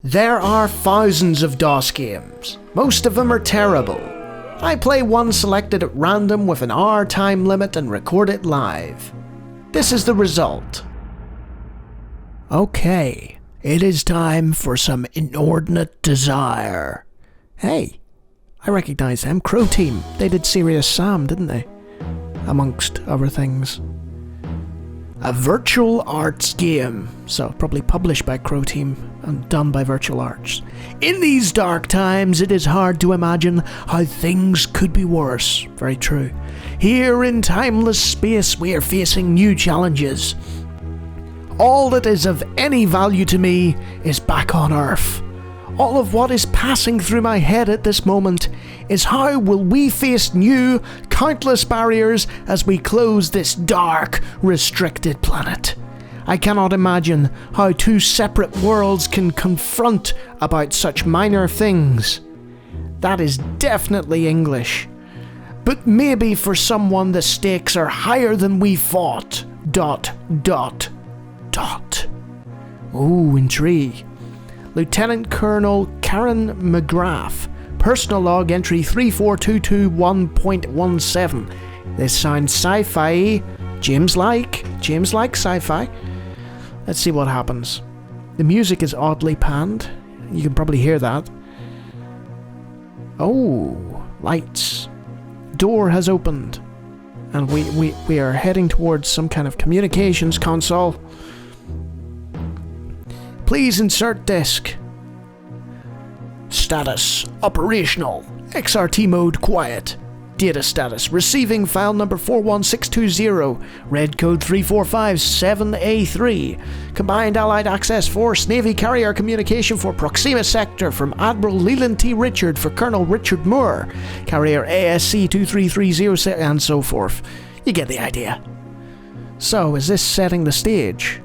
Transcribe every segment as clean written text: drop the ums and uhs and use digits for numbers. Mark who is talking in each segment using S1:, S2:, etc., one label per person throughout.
S1: There are thousands of DOS games. Most of them are terrible. I play one selected at random with an hour time limit and record it live. This is the result. Okay, it is time for some inordinate desire. Hey, I recognize them. Croteam. They did Serious Sam, didn't they? Amongst other things. A virtual arts game. So, probably published by Croteam and done by Virtual Arts. In these dark times, it is hard to imagine how things could be worse. Very true. Here in timeless space, we are facing new challenges. All that is of any value to me is back on Earth. All of what is passing through my head at this moment is how will we face new, countless barriers as we close this dark, restricted planet. I cannot imagine how two separate worlds can confront about such minor things. That is definitely English. But maybe for someone the stakes are higher than we thought. ... Ooh, intrigue. Lieutenant Colonel Karen McGrath, personal log entry 34221.17. This sounds sci-fi. James like sci-fi. Let's see what happens. The music is oddly panned. You can probably hear that. Oh, lights. Door has opened. And we are heading towards some kind of communications console. Please insert disk. Status operational. XRT mode quiet. Data status receiving file number 41620. Red code 3457A3. Combined Allied Access Force Navy Carrier Communication for Proxima Sector from Admiral Leland T. Richard for Colonel Richard Moore. Carrier ASC 23307 and so forth. You get the idea. So, is this setting the stage?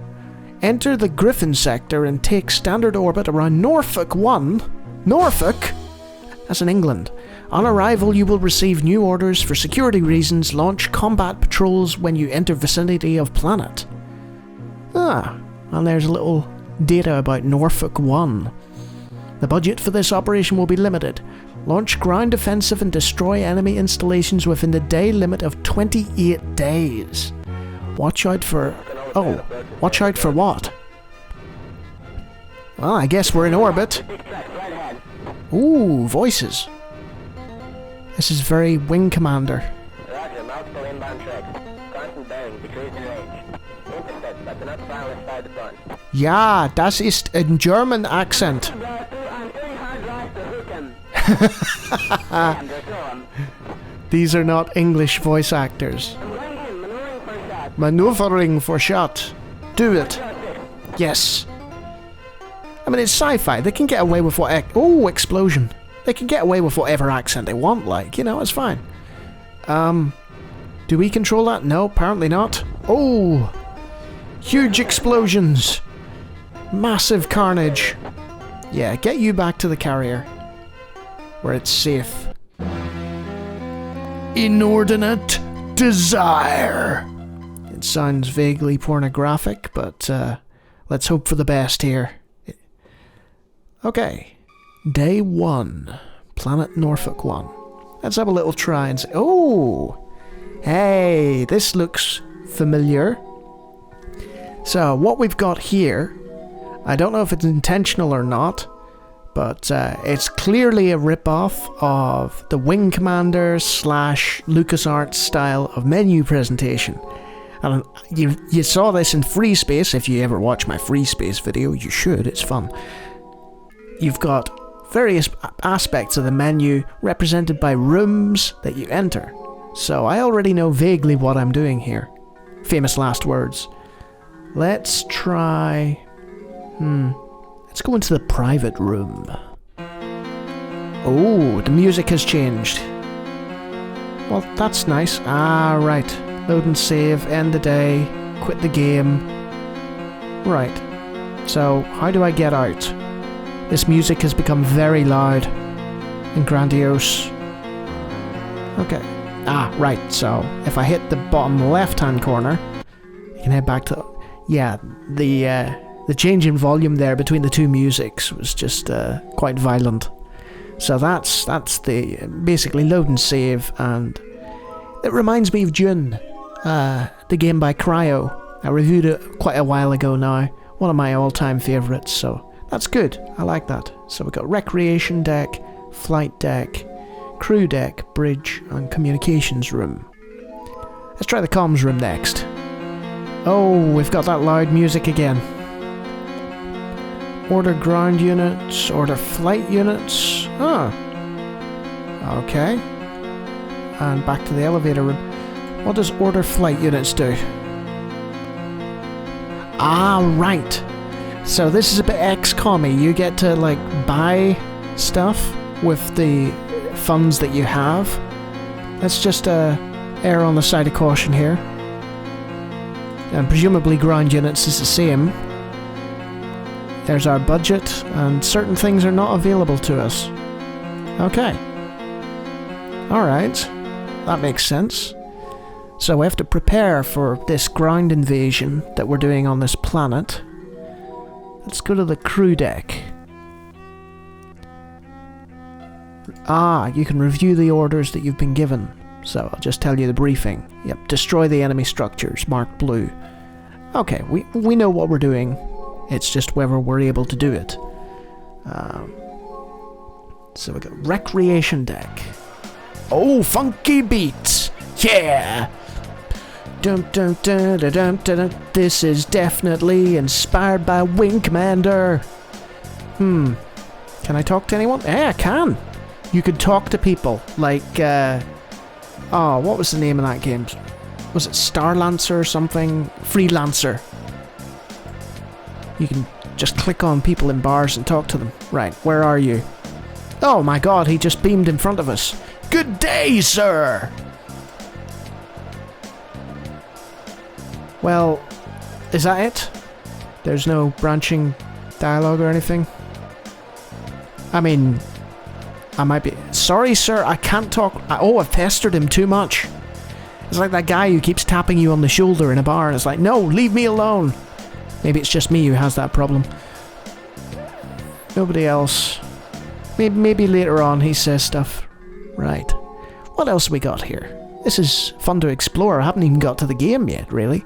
S1: Enter the Griffin sector and take standard orbit around Norfolk 1. Norfolk? That's in England. On arrival, you will receive new orders for security reasons. Launch combat patrols when you enter vicinity of planet. Ah, and there's a little data about Norfolk 1. The budget for this operation will be limited. Launch ground offensive and destroy enemy installations within the day limit of 28 days. Watch out for... Oh, watch out for what? Well, I guess we're in orbit. Ooh, voices. This is very Wing Commander. Ja, das ist ein German accent. These are not English voice actors. Maneuvering for shot. Do it. Yes. I mean, it's sci-fi. They can get away with what... Oh, explosion. They can get away with whatever accent they want, like, you know, it's fine. Do we control that? No, apparently not. Oh! Huge explosions. Massive carnage. Yeah, get you back to the carrier. Where it's safe. Inordinate desire. It sounds vaguely pornographic, but let's hope for the best here. Okay. Day 1. Planet Norfolk 1. Let's have a little try and say... Oh! Hey, this looks familiar. So, what we've got here... I don't know if it's intentional or not, but it's clearly a rip-off of the Wing Commander / LucasArts style of menu presentation. And you saw this in Free Space. If you ever watch my Free Space video, you should. It's fun. You've got various aspects of the menu represented by rooms that you enter. So I already know vaguely what I'm doing here. Famous last words. Let's try... Let's go into the private room. Oh, the music has changed. Well, that's nice. Ah, right. Load and save, end the day, quit the game. Right. So, how do I get out? This music has become very loud and grandiose. Okay. Ah, right. So, if I hit the bottom left-hand corner, you can head back to... Yeah, the The change in volume there between the two musics was just quite violent. So that's the basically load and save, and it reminds me of Dune, the game by Cryo. I reviewed it quite a while ago now. One of my all-time favourites, so that's good. I like that. So we've got recreation deck, flight deck, crew deck, bridge, and communications room. Let's try the comms room next. Oh, we've got that loud music again. Order ground units, order flight units. Ah. Okay. And back to the elevator room. What does order flight units do? Ah, right. So this is a bit XCOM-y. You get to, like, buy stuff with the funds that you have. Let's just err on the side of caution here. And presumably ground units is the same. There's our budget, and certain things are not available to us. Okay. Alright. That makes sense. So we have to prepare for this ground invasion that we're doing on this planet. Let's go to the crew deck. Ah, you can review the orders that you've been given. So I'll just tell you the briefing. Yep, destroy the enemy structures, marked blue. Okay, we know what we're doing. It's just whether we're able to do it. So we got recreation deck. Oh, funky beats! Yeah! Dum dum dum dum dum dum. This is definitely inspired by Wing Commander. Can I talk to anyone? Yeah, I can. You could talk to people like. Oh, what was the name of that game? Was it Starlancer or something? Freelancer. You can just click on people in bars and talk to them. Right, where are you? Oh my god, he just beamed in front of us. Good day, sir! Well, is that it? There's no branching dialogue or anything? I mean, I might be... Sorry, sir, I can't talk... Oh, I've pestered him too much. It's like that guy who keeps tapping you on the shoulder in a bar and it's like, no, leave me alone. Maybe it's just me who has that problem. Nobody else. Maybe later on he says stuff. Right. What else have we got here? This is fun to explore. I haven't even got to the game yet, really.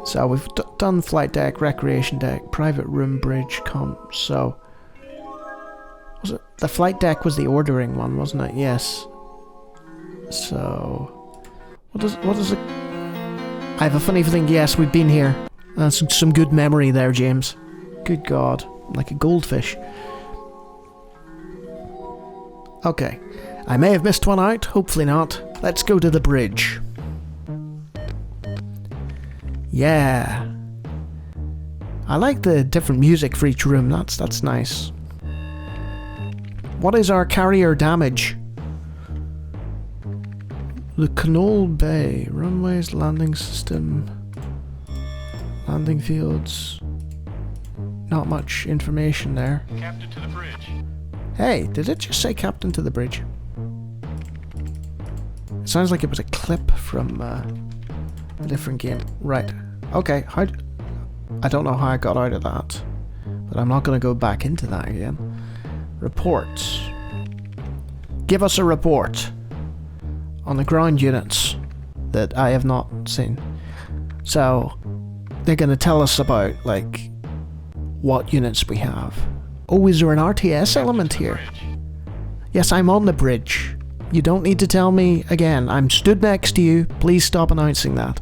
S1: So we've done flight deck, recreation deck, private room, bridge, so... Was it... The flight deck was the ordering one, wasn't it? Yes. So... What does it... I have a funny feeling, yes, we've been here. That's some good memory there, James. Good God. Like a goldfish. Okay. I may have missed one out, hopefully not. Let's go to the bridge. Yeah. I like the different music for each room, that's nice. What is our carrier damage? The Canal Bay, runways, landing system, landing fields. Not much information there.
S2: Captain to the bridge.
S1: Hey, did it just say captain to the bridge? It sounds like it was a clip from a different game. Right. Okay, I don't know how I got out of that, but I'm not going to go back into that again. Reports. Give us a report on the ground units that I have not seen. So, they're going to tell us about, like, what units we have. Oh, is there an RTS element here? Yes, I'm on the bridge. You don't need to tell me again. I'm stood next to you. Please stop announcing that.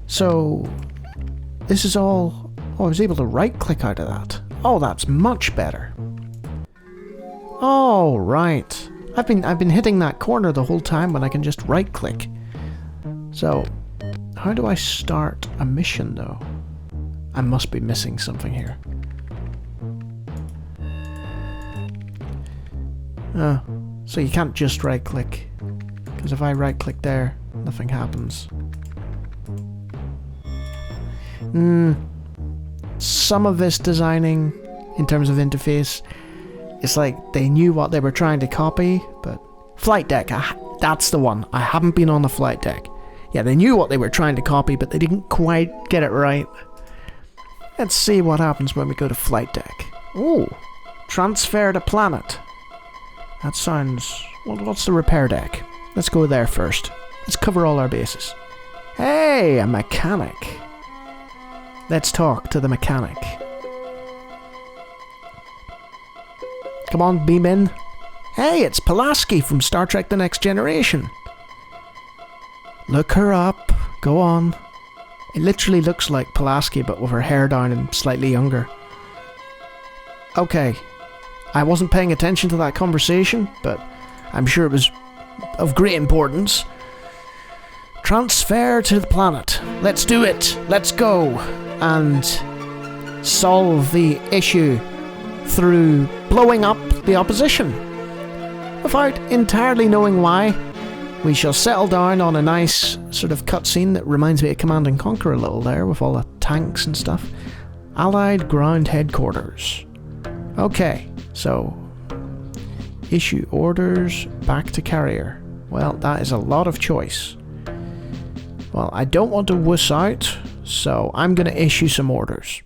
S1: So, this is all... Oh, I was able to right-click out of that. Oh, that's much better. Oh, right. I've been hitting that corner the whole time when I can just right-click. So, how do I start a mission, though? I must be missing something here. So you can't just right-click. Because if I right-click there, nothing happens. Some of this designing, in terms of interface, it's like they knew what they were trying to copy, but... Flight deck, that's the one. I haven't been on the flight deck. Yeah, they knew what they were trying to copy, but they didn't quite get it right. Let's see what happens when we go to flight deck. Ooh, transfer to planet. That sounds... what's the repair deck? Let's go there first. Let's cover all our bases. Hey, a mechanic. Let's talk to the mechanic. Come on, beam in. Hey, it's Pulaski from Star Trek The Next Generation. Look her up. Go on. It literally looks like Pulaski, but with her hair down and slightly younger. Okay. I wasn't paying attention to that conversation, but I'm sure it was of great importance. Transfer to the planet. Let's do it. Let's go. And solve the issue through blowing up the opposition. Without entirely knowing why, we shall settle down on a nice sort of cutscene that reminds me of Command and Conquer a little there, with all the tanks and stuff. Allied Ground Headquarters. Okay, so issue orders back to carrier. Well, that is a lot of choice. Well, I don't want to wuss out, so I'm going to issue some orders.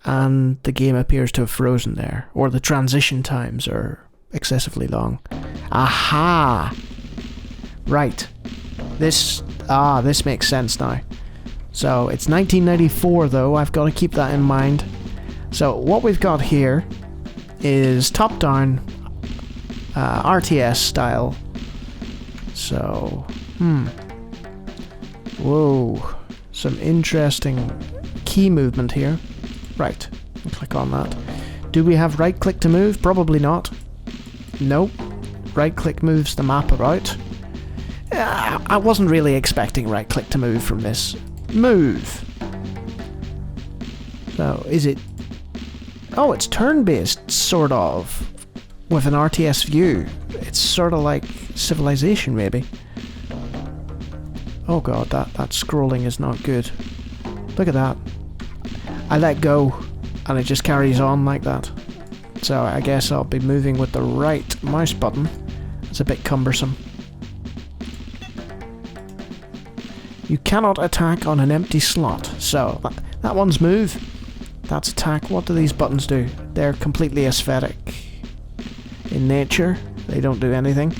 S1: And the game appears to have frozen there, or the transition times are excessively long. Aha! Right. This makes sense now. So it's 1994 though, I've got to keep that in mind. So what we've got here is top-down RTS style. So, whoa, some interesting key movement here. Right, click on that. Do we have right click to move? Probably not. Nope. Right click moves the map about. I wasn't really expecting right click to move from this. Move. So, is it... Oh, it's turn-based, sort of. With an RTS view. It's sort of like Civilization, maybe. Oh god, that scrolling is not good. Look at that. I let go, and it just carries on like that. So I guess I'll be moving with the right mouse button. It's a bit cumbersome. You cannot attack on an empty slot. So that one's move. That's attack. What do these buttons do? They're completely aesthetic in nature. They don't do anything.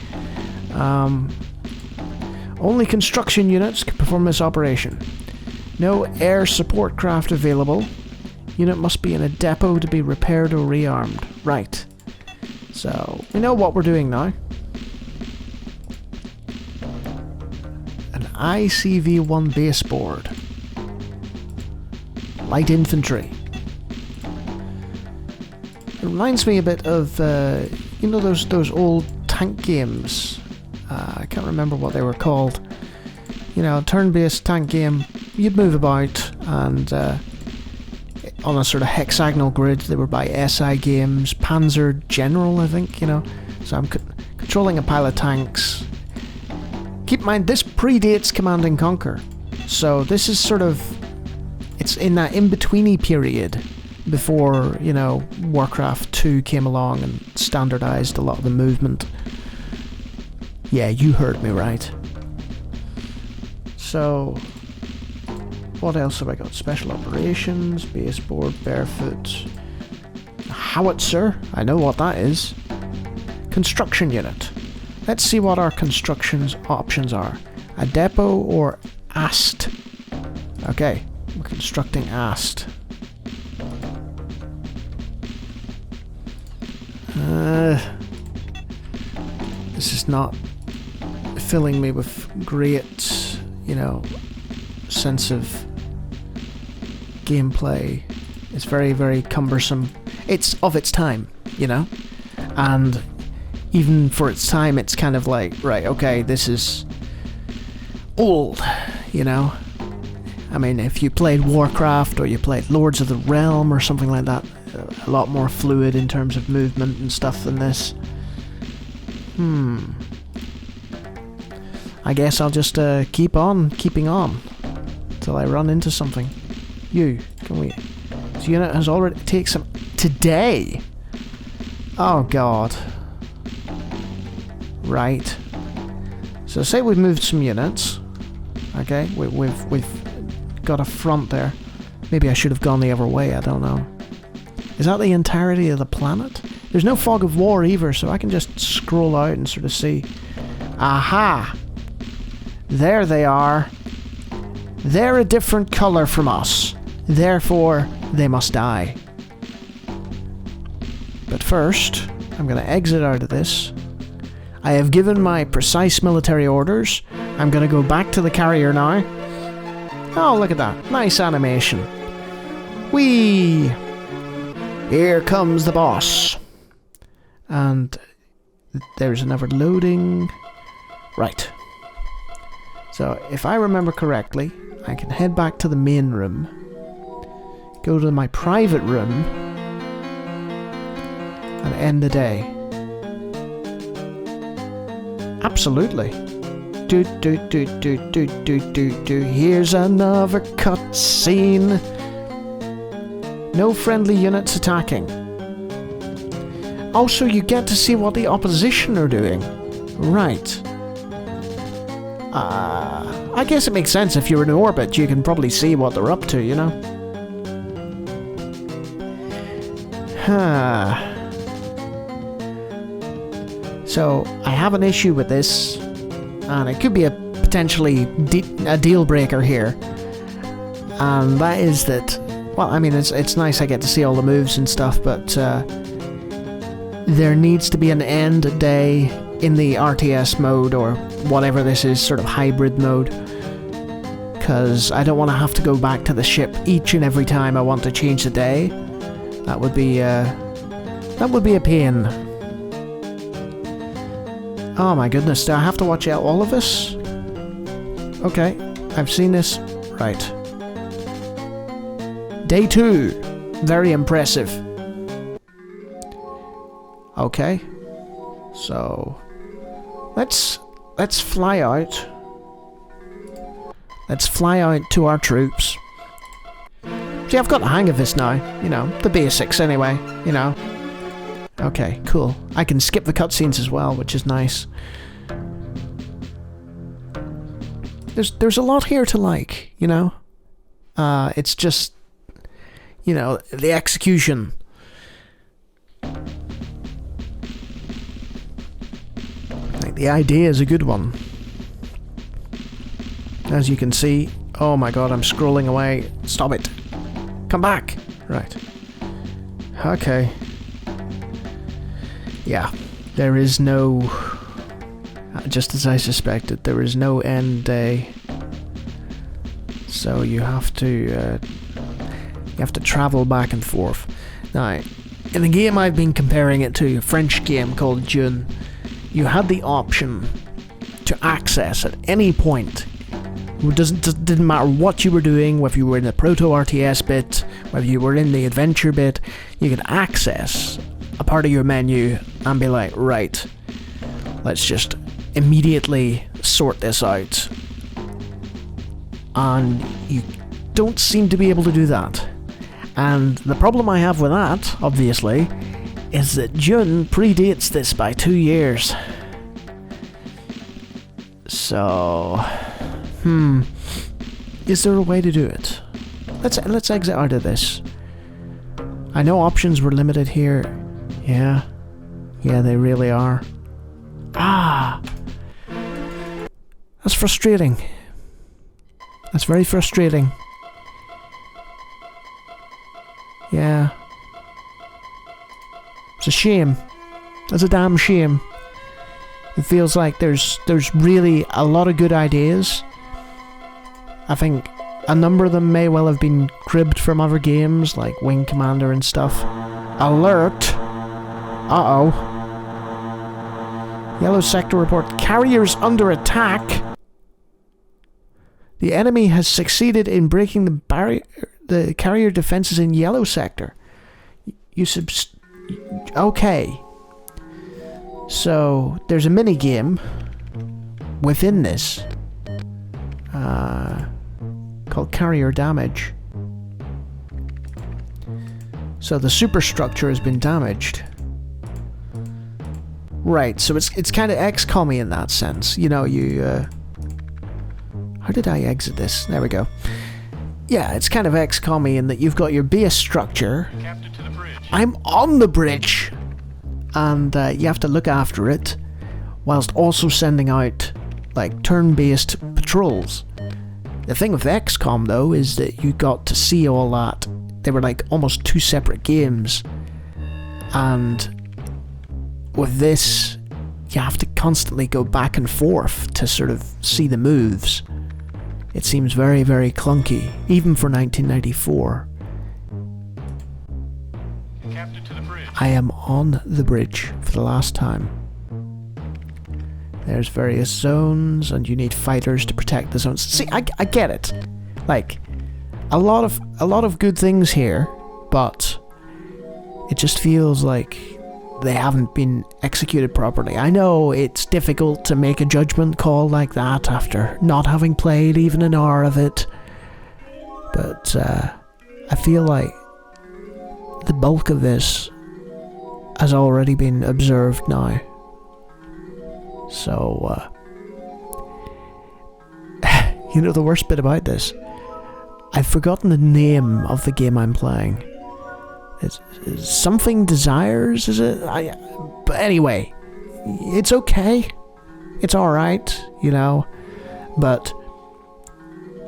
S1: Only construction units can perform this operation. No air support craft available. Unit must be in a depot to be repaired or rearmed. Right. So, we know what we're doing now. An ICV-1 baseboard. Light infantry. It reminds me a bit of, you know those old tank games? I can't remember what they were called. You know, turn-based tank game. You'd move about, and on a sort of hexagonal grid. They were by SI Games, Panzer General, I think, you know. So I'm controlling a pile of tanks. Keep in mind, this predates Command and Conquer. So this is sort of... It's in that in-betweeny period before, you know, Warcraft 2 came along and standardized a lot of the movement. Yeah, you heard me right. So... What else have I got? Special operations, baseboard, barefoot, howitzer. I know what that is. Construction unit. Let's see what our construction's options are. A depot or ast. Okay, we're constructing ast. This is not filling me with great, you know, sense of gameplay. It's very, very cumbersome. It's of its time, you know? And even for its time, it's kind of like, right, okay, this is old, you know? I mean, if you played Warcraft or you played Lords of the Realm or something like that, a lot more fluid in terms of movement and stuff than this. I guess I'll just keep on keeping on till I run into something. Can we... This unit has already... Takes some... Today? Oh god. Right. So say we've moved some units. Okay, we've got a front there. Maybe I should have gone the other way, I don't know. Is that the entirety of the planet? There's no fog of war either, so I can just scroll out and sort of see. Aha! There they are. They're a different colour from us. Therefore, they must die. But first, I'm going to exit out of this. I have given my precise military orders. I'm going to go back to the carrier now. Oh, look at that. Nice animation. Whee! Here comes the boss. And there's another loading. Right. So, if I remember correctly, I can head back to the main room, go to my private room, and end the day. Absolutely. Here's another cutscene. No friendly units attacking. Also, you get to see what the opposition are doing. Right. I guess it makes sense if you're in orbit, you can probably see what they're up to, you know? So, I have an issue with this, and it could be a potentially a deal breaker here. And that is that, well, I mean, it's nice I get to see all the moves and stuff, but there needs to be an end day in the RTS mode, or whatever this is, sort of hybrid mode, because I don't want to have to go back to the ship each and every time I want to change the day. That would be a pain. Oh my goodness, do I have to watch out all of this? Okay, I've seen this. Right. Day 2. Very impressive. Okay. So let's fly out. Let's fly out to our troops. See, I've got the hang of this now. You know, the basics anyway, you know. Okay, cool. I can skip the cutscenes as well, which is nice. There's a lot here to like, you know. It's just, you know, the execution. Like, the idea is a good one. As you can see, oh my god, I'm scrolling away. Stop it. Come back. Right. Okay. Yeah, there is no, just as I suspected, there is no end day. So you have to travel back and forth. Now, in the game I've been comparing it to a French game called Dune, you had the option to access at any point. It didn't matter what you were doing, whether you were in the proto-RTS bit, whether you were in the adventure bit, you could access a part of your menu and be like, right, let's just immediately sort this out. And you don't seem to be able to do that. And the problem I have with that, obviously, is that Dune predates this by 2 years. So, is there a way to do it? Let's exit out of this. I know options were limited here. Yeah, they really are. That's frustrating. That's very frustrating. Yeah. It's a shame. That's a damn shame. It feels like there's really a lot of good ideas. I think a number of them may well have been cribbed from other games, like Wing Commander and stuff. Alert! Uh-oh. Yellow Sector report. Carriers under attack! The enemy has succeeded in breaking the carrier defenses in Yellow Sector. Okay. So, there's a mini-game within this called Carrier Damage. So the superstructure has been damaged. Right, so it's kind of XCOM-y in that sense. You know, you... How did I exit this? There we go. Yeah, it's kind of XCOM-y in that you've got your base structure.
S2: Captain to the bridge.
S1: I'm on the bridge! And you have to look after it, whilst also sending out, like, turn-based patrols. The thing with XCOM, though, is that you got to see all that. They were, like, almost two separate games. And with this, you have to constantly go back and forth to sort of see the moves. It seems very, very clunky, even for 1994.
S2: Captain to the bridge.
S1: I am on the bridge for the last time. There's various zones, and you need fighters to protect the zones. See, I get it. Like, a lot of good things here, but it just feels like they haven't been executed properly. I know it's difficult to make a judgment call like that after not having played even an hour of it, but I feel like the bulk of this has already been observed now. So, you know the worst bit about this? I've forgotten the name of the game I'm playing. It's something Desires, is it? But anyway, it's okay. It's alright, you know. But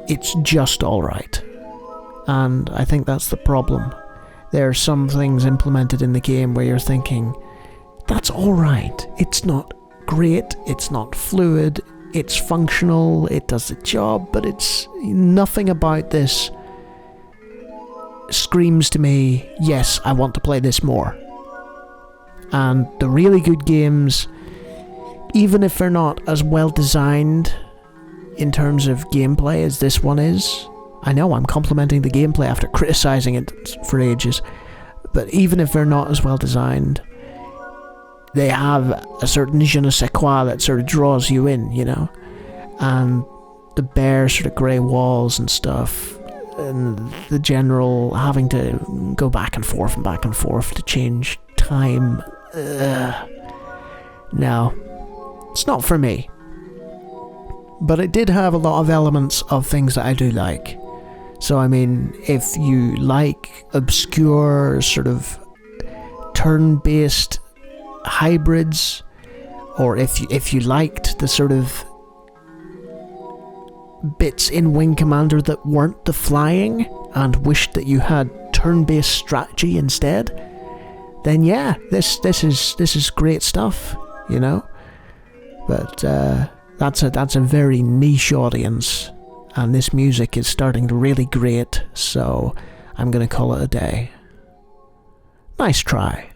S1: it's just alright. And I think that's the problem. There are some things implemented in the game where you're thinking, that's alright. It's not great, it's not fluid, it's functional, it does the job, but it's nothing about this screams to me, yes, I want to play this more. And the really good games, even if they're not as well designed in terms of gameplay as this one is, I know I'm complimenting the gameplay after criticizing it for ages, but even if they're not as well designed, they have a certain je ne sais quoi that sort of draws you in, you know? And the bare sort of grey walls and stuff, and the general having to go back and forth to change time. No, it's not for me. But it did have a lot of elements of things that I do like. So I mean, if you like obscure sort of turn-based hybrids, or if you liked the sort of bits in Wing Commander that weren't the flying and wished that you had turn-based strategy instead, then yeah, this is great stuff, you know. But that's a very niche audience, and this music is starting to really grate, so I'm gonna call it a day. Nice try.